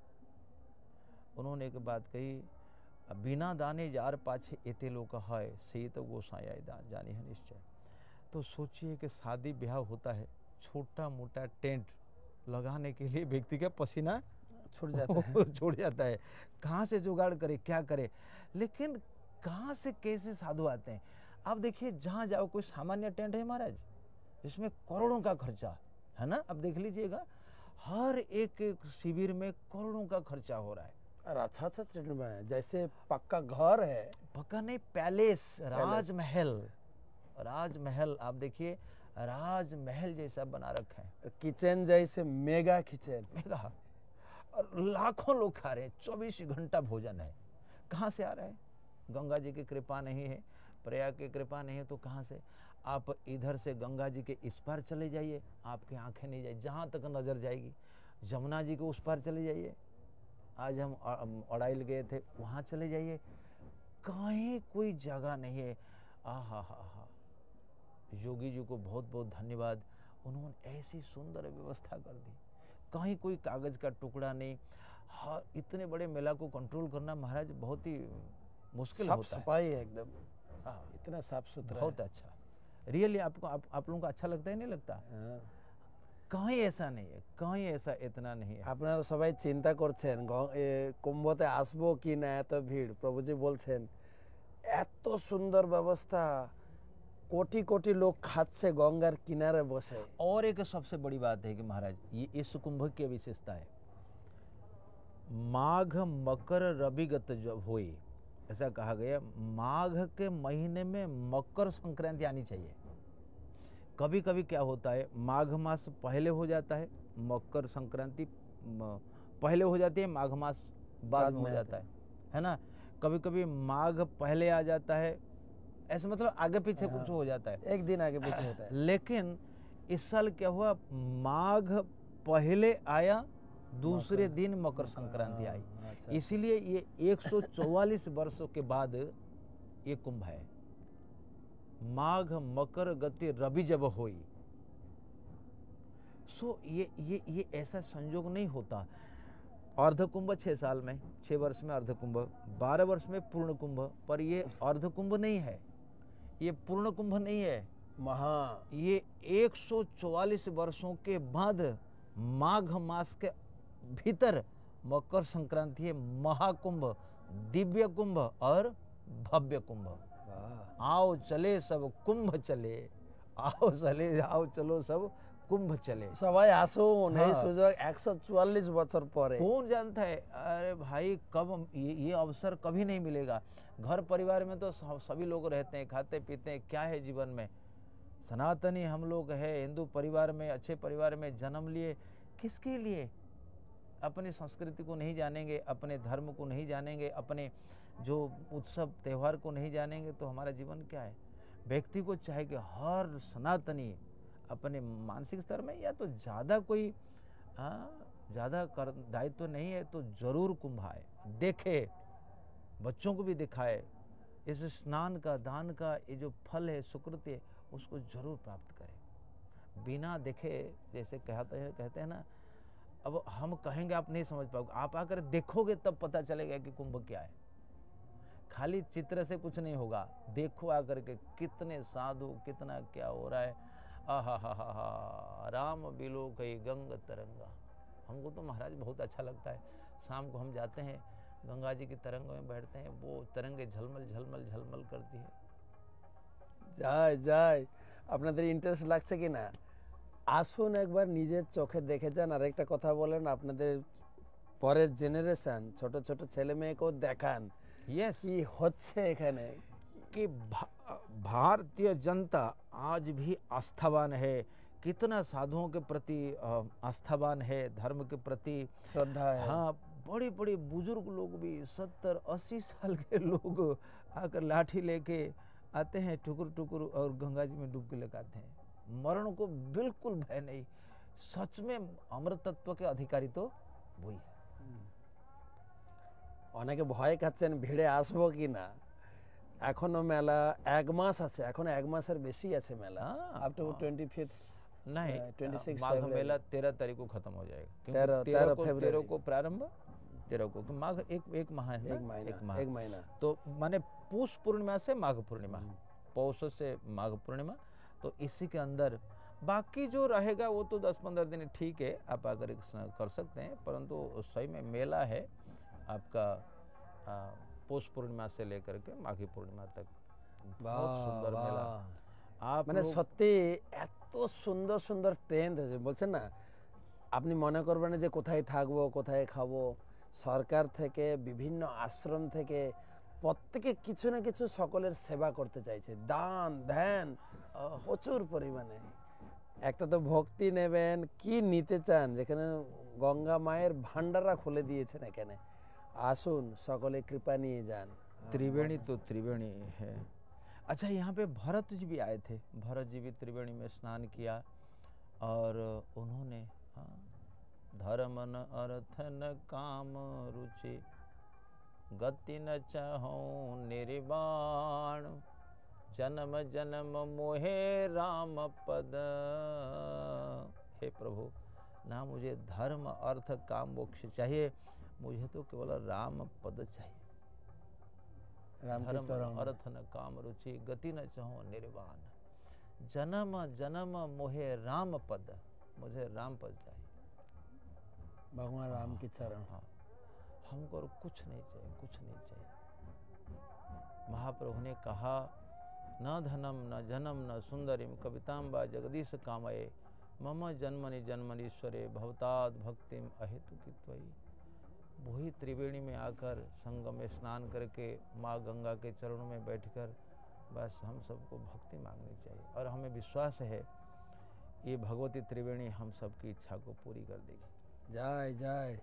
उन्होंने एक बात कही, बिना दाने जार पाछे एते लोग है, सही तो गोसाई जानी है निश्चय। तो सोचिए कि शादी ब्याह होता है, छोटा मोटा टेंट लगाने के लिए व्यक्ति का पसीना छूट जाता है। कहाँ से जुगाड़ करे, क्या करे, लेकिन कहाँ से कैसे साधु आते हैं। आप देखिए जहाँ जाओ कोई सामान्य टेंट है महाराज, इसमें करोड़ों का खर्चा है ना। अब देख लीजिएगा, हर एक शिविर में करोड़ों का खर्चा हो रहा है। और अच्छा टेंट में, जैसे पक्का घर है, पक्का नहीं, पैलेस, राजमहल। आप देखिए राजमहल जैसा बना रखा है, किचन जैसे मेगा किचन, मेगा, और लाखों लोग खा रहे हैं, 24 घंटा भोजन है। कहाँ से आ रहा है? गंगा जी की कृपा नहीं है, प्रयाग की कृपा नहीं है, तो कहाँ से? आप इधर से गंगा जी के इस पार चले जाइए, आपकी आंखें नहीं जाए, जहाँ तक नजर जाएगी जमुना जी के उस पार चले जाइए, आज हम अड़ाइल गए थे, वहाँ चले जाइए, कहीं कोई जगह नहीं है। आहा, योगी जी को बहुत बहुत धन्यवाद, उन्होंने ऐसी सुंदर व्यवस्था कर दी, कहीं कोई कागज का टुकड़ा नहीं। हाँ, इतने बड़े मेला को कंट्रोल करना महाराज बहुत ही मुश्किल होता है। साफ सफाई है एकदम, इतना साफ सुथरा, बहुत अच्छा। रियली आपको आप लोगों को अच्छा लगता है, नहीं लगता? कहीं ऐसा नहीं है, कहीं ऐसा इतना नहीं है। আপনারা সবাই চিন্তা করছেন কুম্ভতে আসবো কি না, এত ভিড়, প্রভুজি বলছেন এত সুন্দর ব্যবস্থা, কোটি কোটি লোক খাচ্ছে গঙ্গার কিনারে বসে। और एक सबसे बड़ी बात है कि महाराज ये इस कुंभ की विशेषता है, माघ मकर रविगत जब हुई, ऐसा कहा गया, माघ के महीने में मकर संक्रांति आनी चाहिए। कभी कभी क्या होता है, माघ मास पहले हो जाता है, मकर संक्रांति पहले हो जाती है, माघ मास बाद में हो जाता है ना। कभी कभी माघ पहले आ जाता है, ऐसे मतलब आगे पीछे कुछ हो जाता है, एक दिन आगे पीछे होता है। लेकिन इस साल क्या हुआ, माघ पहले आया, दूसरे दिन मकर संक्रांति आई, इसीलिए ये 144 वर्षों के बाद ये कुंभ है। माघ मकर गति रवि जब हुई, सो ये ऐसा संयोग नहीं होता। अर्ध कुंभ 6 साल में, 6 वर्ष में अर्ध कुंभ, 12 वर्ष में पूर्ण कुंभ, पर ये अर्ध कुंभ नहीं है, ये पूर्ण कुंभ नहीं है, ये 144 वर्षों के बाद माघ मास के भीतर मकर संक्रांति है, महाकुंभ, दिव्य कुंभ और भव्य कुंभ। आओ चले सब कुंभ चले, आओ चलो सब कुंभ चले, সবাই আসুন এই সুযোগ 144 বছর পরে। कौन जानता है, अरे भाई कब ये अवसर कभी नहीं मिलेगा। घर परिवार में तो सभी लोग रहते हैं, खाते पीते हैं, क्या है जीवन में, सनातनी हम लोग है, हिंदू परिवार में, अच्छे परिवार में जन्म लिए, किसके लिए? अपनी संस्कृति को नहीं जानेंगे, अपने धर्म को नहीं जानेंगे, अपने जो उत्सव त्यौहार को नहीं जानेंगे, तो हमारा जीवन क्या है? व्यक्ति को चाहे कि हर सनातनी अपने मानसिक स्तर में या तो ज़्यादा कोई ज़्यादा दायित्व तो नहीं है तो जरूर कुंभ आए, देखे, बच्चों को भी दिखाए, इस स्नान का, दान का ये जो फल है, सुकृत है, उसको जरूर प्राप्त करें। बिना देखे, जैसे कहते हैं ना, अब हम कहेंगे आप नहीं समझ पाओगे, आप आकर देखोगे तब पता चलेगा कि कुंभ क्या है। खाली चित्र से कुछ नहीं होगा, देखो आकर के कितने साधु, कितना क्या हो रहा है। आहा, राम बिलो कई गंग तरंगा। हमको तो महाराज बहुत अच्छा लगता है, शाम को हम जाते हैं गंगा जी की तरंग में बैठते हैं, वो तरंगे झलमल झलमल झलमल करती है। যায় আপনাদের ইন্টারেস্ট লাগছে কি না? আসুন একবার নিজের চোখে দেখে যান। আর একটা কথা বলেন, আপনাদের পরের জেনারেশন, ছোট ছোট ছেলে মেয়েকেও দেখান কি হচ্ছে এখানে। कि भारतीय जनता आज भी आस्थावान है, कितना साधुओं के प्रति आस्थावान है, धर्म के प्रति श्रद्धा है। हाँ, बड़े बड़े बुजुर्ग लोग भी 70-80 साल के लोग आकर लाठी लेके आते हैं, टुकुर टुकुर, और गंगा जी में डुबकी लगाते हैं। मरण को बिल्कुल भय नहीं। सच में अमृत तत्व के अधिकारी तो वही है। অনেকে ভয় খাচ্ছেন ভিড়ে আসবো কি না। এখনো মেলা 1 মাস আছে, এখনো 1 মাসের বেশি আছে মেলা, अप टू 25 नहीं, 26 माघ मेला 13 तारीख को खत्म हो जाएगा, क्योंकि 13 को प्रारंभ, 13 को, माघ एक माह है, एक महीना, तो माने पूष पूर्णिमा से माघ पूर्णिमा, पौष से माघ पूर्णिमा, तो इसी के अंदर बाकी जो रहेगा वो तो 10-15 दिन ठीक है, आप आकर कर सकते हैं, परंतु सही में मेला है आपका पौष पूर्णिमा से लेकर के माघी पूर्णिमा तक, बहुत सुंदर मेला। आप মানে সত্যি এত সুন্দর সুন্দর ট্রেন্ড হয়েছে, বলছেন না, আপনি মনে করবেন যে কোথায় থাকবো, কোথায় খাবো, সরকার থেকে, বিভিন্ন আশ্রম থেকে প্রত্যেকে কিছু না কিছু সকলের সেবা করতে চাইছে, দান ধ্যান প্রচুর পরিমাণে। একটা তো ভক্তি নেবেন, কি নিতে চান, যেখানে গঙ্গা মায়ের ভান্ডারা খুলে দিয়েছেন এখানে, আসুন সকলে कृपा নিয়ে যান। त्रिवेणी तो त्रिवेणी है। अच्छा, यहाँ पे भरत जी भी आए थे, भरत जी भी त्रिवेणी में स्नान किया, और उन्होंने धर्म न अर्थ न काम रुचि, गति न चाहूं निर्वाण, जन्म जन्म मोहे राम पद। हे प्रभु, ना मुझे धर्म अर्थ काम मोक्ष चाहिए, मुझे तो केवल राम पद चाहिए। धर्म न अर्थ न काम रुचि, गति न चाहूं निर्वाण, जन्म जन्म मोहे राम पद, मुझे राम पद चाहिए। भगवान राम के चरण। हाँ, हमको और कुछ नहीं चाहिए, कुछ नहीं चाहिए। महाप्रभु ने कहा, न धनम न जनम न सुंदरिम कवितांबा जगदीश कामये, मम जन्मनि जन्मनीश्वरे भवताद भक्तिम अहेतु की त्वयि। वही त्रिवेणी में आकर संगम में स्नान करके माँ गंगा के चरणों में बैठकर बस हम सबको भक्ति मांगनी चाहिए, और हमें विश्वास है ये भगवती त्रिवेणी हम सबकी इच्छा को पूरी कर देगी। जय जय।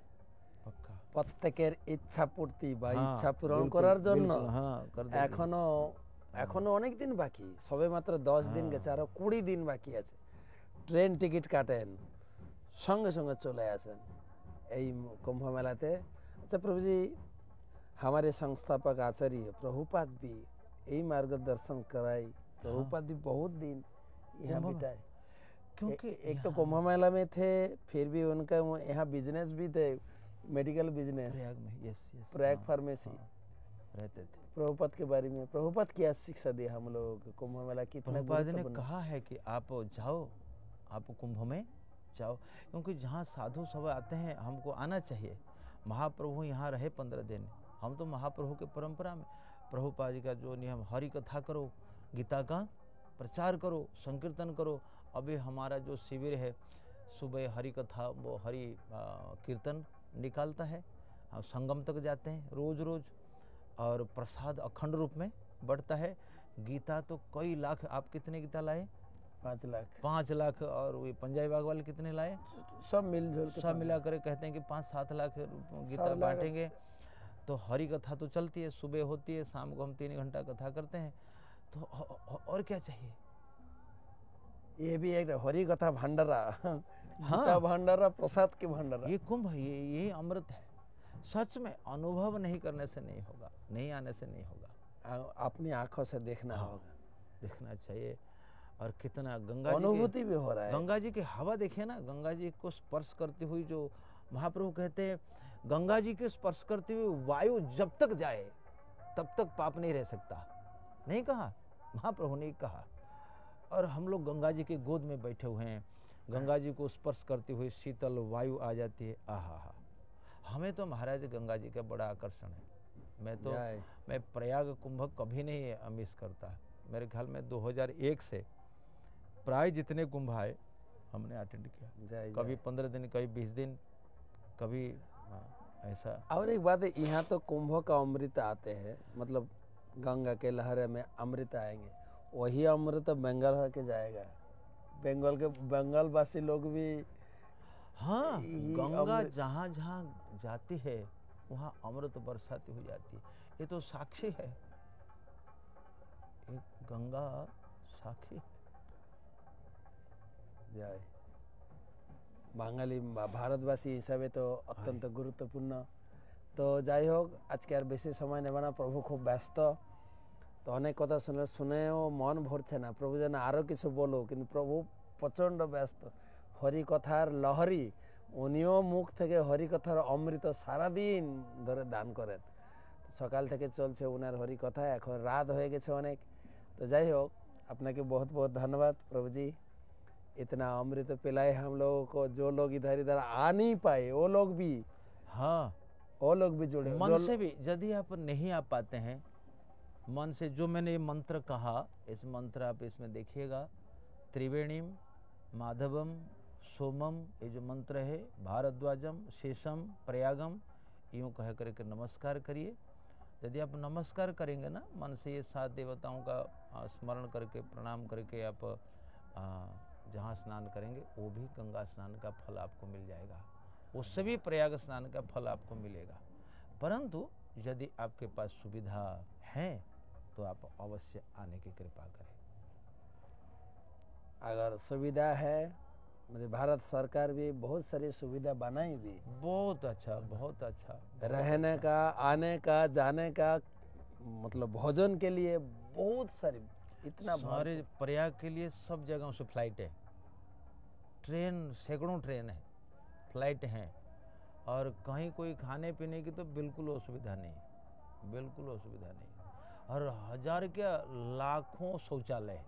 पक्का প্রত্যেকের ইচ্ছা পূর্তি বা हाँ, ইচ্ছা পূরণ बिल्कुल, করার জন্য बिल्कुल, हाँ, कर देगी। এখনো অনেক দিন বাকি, সবে মাত্র 10 দিন গেছে, আরো 20 দিন বাকি আছে। ট্রেন টিকিট কাটেন, সঙ্গে সঙ্গে চলে আসেন এই कुंभ मेलाते। अच्छा प्रभु जी, हमारे संस्थापक आचार्य प्रभुपाद भी यही मार्गदर्शन कराई। प्रभुपाद भी बहुत दिन यहाँ बिताए, क्योंकि एक तो कुंभ मेला में थे, फिर भी उनका यहाँ बिजनेस भी थे, मेडिकल बिजनेस प्रयाग में। यस, प्रयाग फार्मेसी रहते थे। प्रभुपाद के बारे में, प्रभुपाद क्या शिक्षा दी हम लोगों को, कुंभ मेला कितना प्रभुपाद ने गुरुत्वपूर्ण। कहा है कि आप जाओ, आप कुंभ में जाओ, क्योंकि जहाँ साधु सब आते हैं हमको आना चाहिए। महाप्रभु यहाँ रहे 15 दिन, हम तो महाप्रभु के परंपरा में, प्रभुपाद जी का जो नियम, हरि कथा करो, गीता का प्रचार करो, संकीर्तन करो। अभी हमारा जो शिविर है, सुबह हरि कथा, वो हरि कीर्तन निकालता है, हम संगम तक जाते हैं रोज रोज, और प्रसाद अखंड रूप में बढ़ता है। गीता तो कई लाख, आप कितने गीता लाए? 5 लाख। 5 लाख। और वो पंजाबी बाग वाले कितने लाए? सब मिलजुल के सब मिलाकर कहते हैं कि 5-7 लाख गीता बांटेंगे। तो हरि कथा तो चलती है, सुबह होती है, शाम को हम 3 घंटा कथा करते हैं, तो और क्या चाहिए। ये भी एक हरि कथा भंडारा, गीता भंडारा, प्रसाद के भंडारा। ये कुंभ, ये अमृत है। सच में अनुभव नहीं करने से नहीं होगा, नहीं आने से नहीं होगा, अपनी आंखों से देखना होगा, देखना चाहिए। और कितना गंगा अनुभूति भी हो रहा है। गंगा जी की हवा देखिए ना, गंगा जी को स्पर्श करती हुई, जो महाप्रभु कहते हैं, गंगा जी के स्पर्श करती हुई वायु जब तक जाए तब तक पाप नहीं रह सकता, नहीं कहा, महाप्रभु ने कहा। और हम लोग गंगा जी के गोद में बैठे हुए हैं, गंगा जी को स्पर्श करती हुई शीतल वायु आ जाती है, आहा। हमें तो महाराज गंगा जी का बड़ा आकर्षण है। मैं प्रयाग कुंभ कभी नहीं मिस करता। मेरे ख्याल में 2001 से प्राय जितने कुंभ आए हमने अटेंड किया, कभी 15 दिन, कभी 20 दिन, कभी ऐसा। और एक बात है, यहाँ तो कुंभ का अमृत आते हैं, मतलब गंगा के लहरे में अमृत आएंगे, वही अमृत बंगाल होके जाएगा। बंगाल वासी लोग भी, हाँ, गंगा जहाँ जहाँ जाती है वहाँ अमृत बरसाती हो जाती है। ये तो साक्षी है, एक गंगा साक्षी है। जय। বাঙালি ভারতবাসী হিসাবে তো অত্যন্ত গুরুত্বপূর্ণ। তো যাই হোক, আজকে আর বেশি সময় নেব না, প্রভু খুব ব্যস্ত, তো অনেক কথা শুনেও মন ভরছে না, প্রভু যেন আরও কিছু বলো, কিন্তু প্রভু প্রচণ্ড ব্যস্ত। হরি কথার লহরী, উনিও মুখ থেকে হরি কথার অমৃত সারাদিন ধরে দান করেন। সকাল থেকে চলছে ওনার হরি কথা, এখন রাত হয়ে গেছে অনেক। তো যাই হোক, আপনাকে बहुत बहुत धन्यवाद प्रभु जी, इतना अमृत पिलाए हम लोगों को। जो लोग इधर इधर आ नहीं पाए वो लोग भी, हाँ, वो लोग भी जुड़े मन से भी। यदि आप नहीं आ पाते हैं मन से, जो मैंने ये मंत्र कहा, इस मंत्र आप इसमें देखिएगा, त्रिवेणीम माधवम सोमम, ये जो मंत्र है, भारद्वाजम शेषम प्रयागम, यूँ कह करके नमस्कार करिए। यदि आप नमस्कार करेंगे ना मन से, ये 7 देवताओं का स्मरण करके, प्रणाम करके आप जहाँ स्नान करेंगे, वो भी गंगा स्नान का फल आपको मिल जाएगा, उससे भी प्रयाग स्नान का फल आपको मिलेगा। परंतु यदि आपके पास सुविधा है तो आप अवश्य आने की कृपा करें। अगर सुविधा है मतलब भारत सरकार भी बहुत सारी सुविधा बनाई भी, बहुत अच्छा, बहुत अच्छा। रहने का, आने का, जाने का, मतलब भोजन के लिए बहुत सारी, इतना सारे प्रयाग के लिए सब जगहों से फ्लाइट है, ट्रेन, सैकड़ों ट्रेन है, फ्लाइट हैं, और कहीं कोई खाने पीने की तो बिल्कुल असुविधा नहीं, बिल्कुल असुविधा नहीं। और हजार क्या लाखों शौचालय,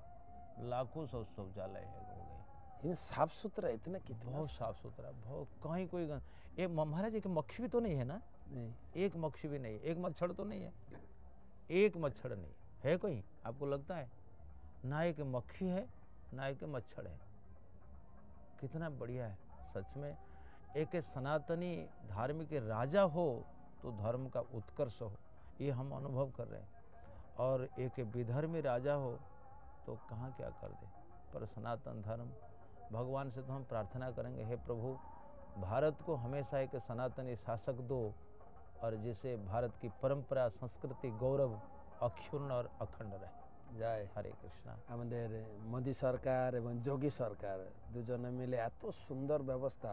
लाखों शौचालय हो गए, इन साफ सुथरा इतना, कितना बहुत साफ सुथरा, बहुत, कहीं कोई ये महाराज एक मक्खी भी तो नहीं है ना? नहीं, एक मक्खी भी नहीं, एक मच्छर तो नहीं है, एक मच्छर नहीं है कोई, आपको लगता है? ना एक मक्खी है, ना एक मच्छर है। कितना बढ़िया है सच में। एक सनातनी धार्मिक राजा हो तो धर्म का उत्कर्ष हो, ये हम अनुभव कर रहे हैं। और एक विधर्मी राजा हो तो कहाँ क्या कर दे, पर सनातन धर्म, भगवान से तो हम प्रार्थना करेंगे, हे प्रभु भारत को हमेशा एक सनातनी शासक दो, और जिसे भारत की परंपरा, संस्कृति, गौरव अक्षुण्ण और अखंड रहे। जय हरे कृष्णा। আমাদের মোদী সরকার এবং যোগী সরকার দুজনে মিলে এত সুন্দর ব্যবস্থা,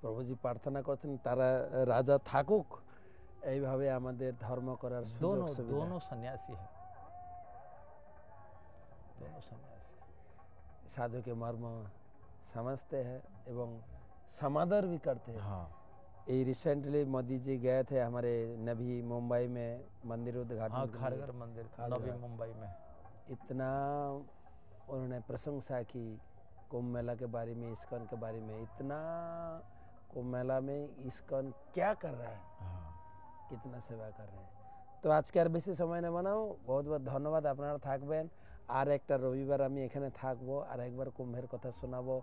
প্রভুজি প্রার্থনা করছেন তারা রাজা থাকুক, এইভাবে আমাদের ধর্ম করার সুযোগ दोनों সুবিধা। दोनों सन्यासी है, दोनों सन्यासी है। साधु के मर्म समझते हैं एवं समादर भी करते हैं। हाँ, ये रिसेंटली मोदी जी गए थे हमारे नवी मुंबई में मंदिर उद्घाटन हाँ, के लिए। खारघर मंदिर नवी मुंबई में, इतना उन्होंने प्रशंसा की कुंभ मेला के बारे में, इस्कॉन के बारे में, इतना कुंभ मेला में इस्कॉन क्या कर रहा है, हाँ, कितना सेवा कर रहे हैं। তো আজকে আর বেশি সময় নেব না, বহুত বহুত ধন্যবাদ, আপনারা থাকবেন। আর একটা রবিবার আমি এখানে থাকবো, আর একবার কুম্ভের কথা শোনাবো।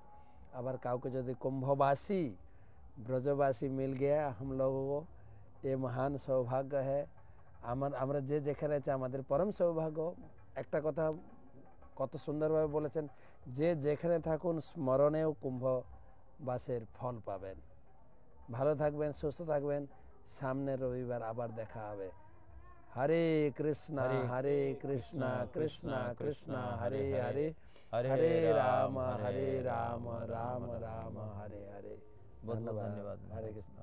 আবার কাউকে যদি কুম্ভবাসী, ব্রজবাসী মিল গিয়া हम लोगों को, ये महान सौभाग्य है। আমরা যে যেখানে আছে আমাদের পরম সৌভাগ্য। একটা কথা কত সুন্দরভাবে বলেছেন, যে যেখানে থাকুন স্মরণেও কুম্ভবাসের ফল পাবেন। ভালো থাকবেন, সুস্থ থাকবেন, সামনের রবিবার আবার দেখা হবে। हरे कृष्णा कृष्णा कृष्णा हरे हरे, हरे राम राम राम हरे हरे। बहुत बहुत धन्यवाद। हरे कृष्ण।